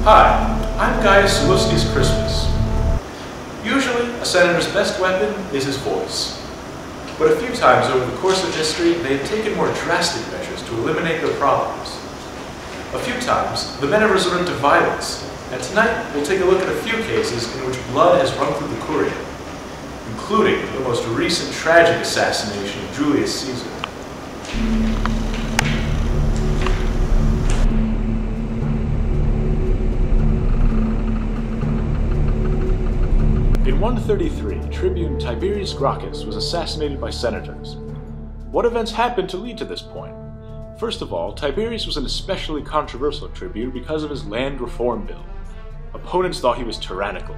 Hi, I'm Gaius Sallustius Crispus. Usually, a senator's best weapon is his voice. But a few times over the course of history, they have taken more drastic measures to eliminate their problems. A few times, the men have resorted to violence, and tonight we'll take a look at a few cases in which blood has run through the Curia, including the most recent tragic assassination of Julius Caesar. In 133, Tribune Tiberius Gracchus was assassinated by senators. What events happened to lead to this point? First of all, Tiberius was an especially controversial tribune because of his land reform bill. Opponents thought he was tyrannical.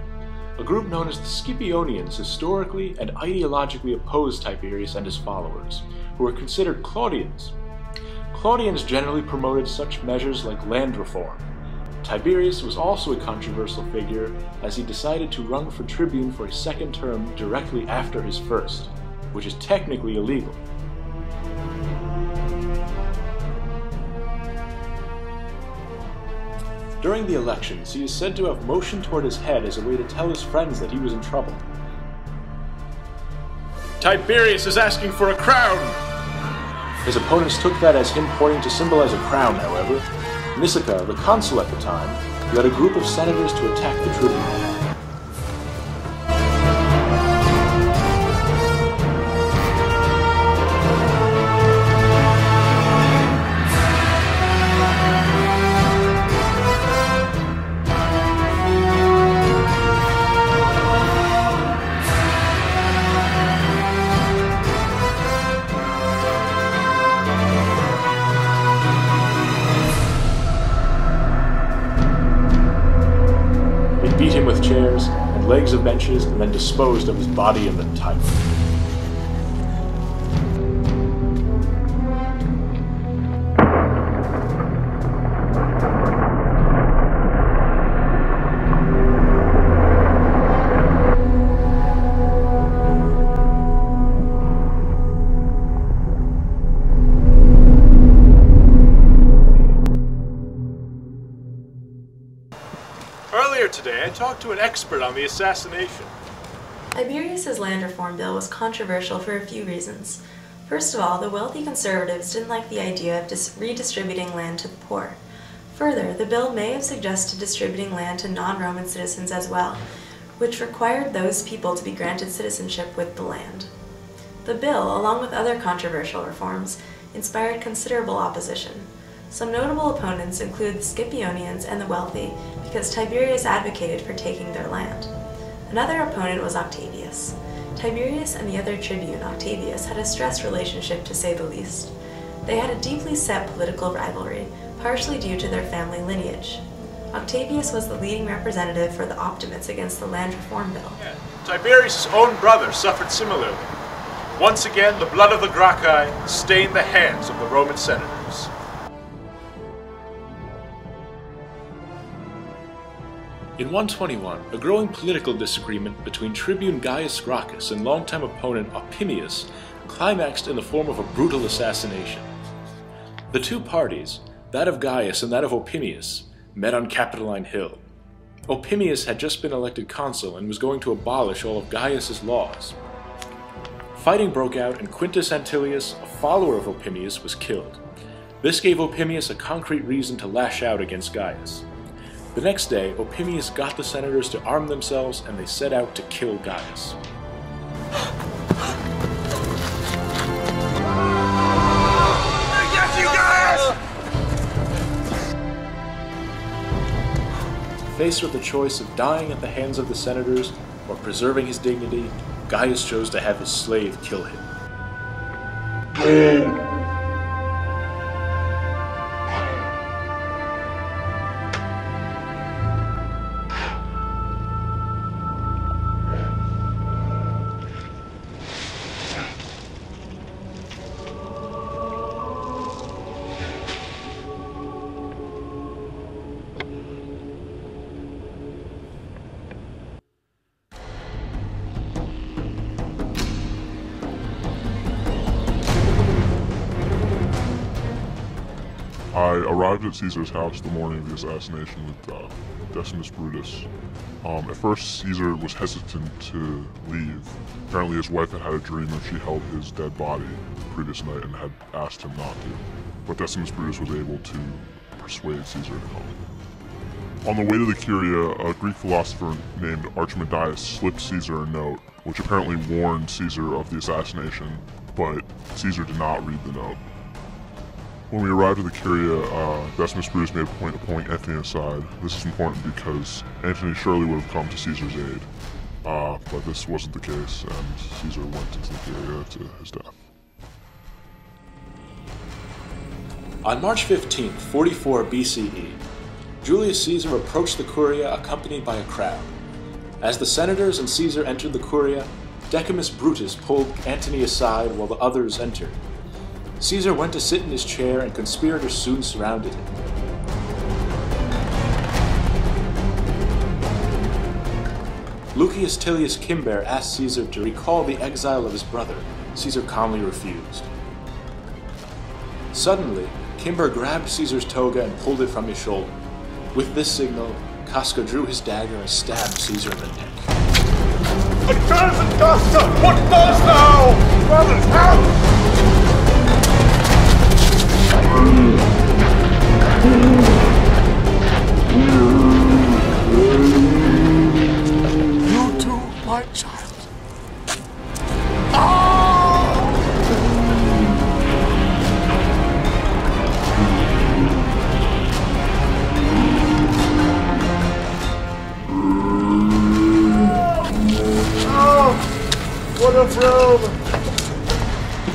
A group known as the Scipionians historically and ideologically opposed Tiberius and his followers, who were considered Claudians. Claudians generally promoted such measures like land reform. Tiberius was also a controversial figure as he decided to run for tribune for a second term directly after his first, which is technically illegal. During the elections, he is said to have motioned toward his head as a way to tell his friends that he was in trouble. Tiberius is asking for a crown! His opponents took that as him pointing to symbolize a crown, however. Nisica, the consul at the time, led a group of senators to attack the tribune. Beat him with chairs and legs of benches, and then disposed of his body in the Tiber. Earlier today, I talked to an expert on the assassination. Tiberius's land reform bill was controversial for a few reasons. First of all, the wealthy conservatives didn't like the idea of redistributing land to the poor. Further, the bill may have suggested distributing land to non-Roman citizens as well, which required those people to be granted citizenship with the land. The bill, along with other controversial reforms, inspired considerable opposition. Some notable opponents include the Scipionians and the wealthy, because Tiberius advocated for taking their land. Another opponent was Octavius. Tiberius and the other tribune, Octavius, had a strained relationship to say the least. They had a deeply set political rivalry, partially due to their family lineage. Octavius was the leading representative for the Optimates against the land reform bill. Tiberius' own brother suffered similarly. Once again, the blood of the Gracchi stained the hands of the Roman senators. In 121, a growing political disagreement between Tribune Gaius Gracchus and longtime opponent Opimius climaxed in the form of a brutal assassination. The two parties, that of Gaius and that of Opimius, met on Capitoline Hill. Opimius had just been elected consul and was going to abolish all of Gaius's laws. Fighting broke out and Quintus Antilius, a follower of Opimius, was killed. This gave Opimius a concrete reason to lash out against Gaius. The next day, Opimius got the senators to arm themselves and they set out to kill Gaius. Get you, Gaius! Faced with the choice of dying at the hands of the senators or preserving his dignity, Gaius chose to have his slave kill him. I arrived at Caesar's house the morning of the assassination with Decimus Brutus. At first, Caesar was hesitant to leave. Apparently his wife had had a dream where she held his dead body the previous night and had asked him not to. But Decimus Brutus was able to persuade Caesar to come. On the way to the Curia, a Greek philosopher named Archimedes slipped Caesar a note, which apparently warned Caesar of the assassination, but Caesar did not read the note. When we arrived at the Curia, Decimus Brutus made a point of pulling Antony aside. This is important because Antony surely would have come to Caesar's aid, but this wasn't the case, and Caesar went into the Curia to his death. On March 15, 44 BCE, Julius Caesar approached the Curia accompanied by a crowd. As the senators and Caesar entered the Curia, Decimus Brutus pulled Antony aside while the others entered. Caesar went to sit in his chair, and conspirators soon surrounded him. Lucius Tullius Cimber asked Caesar to recall the exile of his brother. Caesar calmly refused. Suddenly, Cimber grabbed Caesar's toga and pulled it from his shoulder. With this signal, Casca drew his dagger and stabbed Caesar in the neck. Accursed Casca! What dost thou? Brothers, help! You too, my child. What a robe!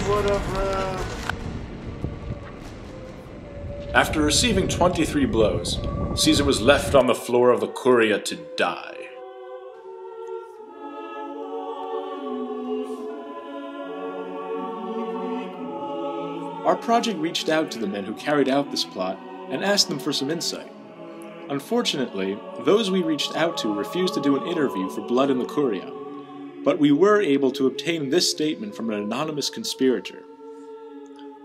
What a robe! After receiving 23 blows, Caesar was left on the floor of the Curia to die. Our project reached out to the men who carried out this plot and asked them for some insight. Unfortunately, those we reached out to refused to do an interview for Blood in the Curia, but we were able to obtain this statement from an anonymous conspirator.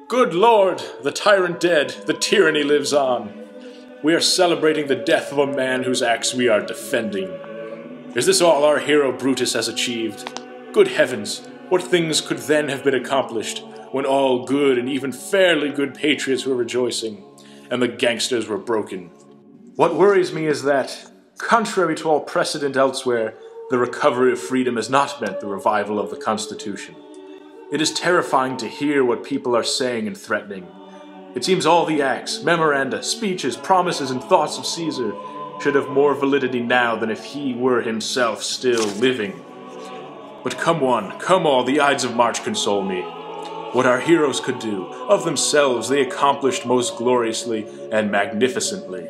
Good Lord, the tyrant dead, the tyranny lives on. We are celebrating the death of a man whose acts we are defending. Is this all our hero Brutus has achieved? Good heavens, what things could then have been accomplished when all good and even fairly good patriots were rejoicing, and the gangsters were broken? What worries me is that, contrary to all precedent elsewhere, the recovery of freedom has not meant the revival of the Constitution. It is terrifying to hear what people are saying and threatening. It seems all the acts, memoranda, speeches, promises, and thoughts of Caesar should have more validity now than if he were himself still living. But come one, come all, the Ides of March console me. What our heroes could do, of themselves they accomplished most gloriously and magnificently.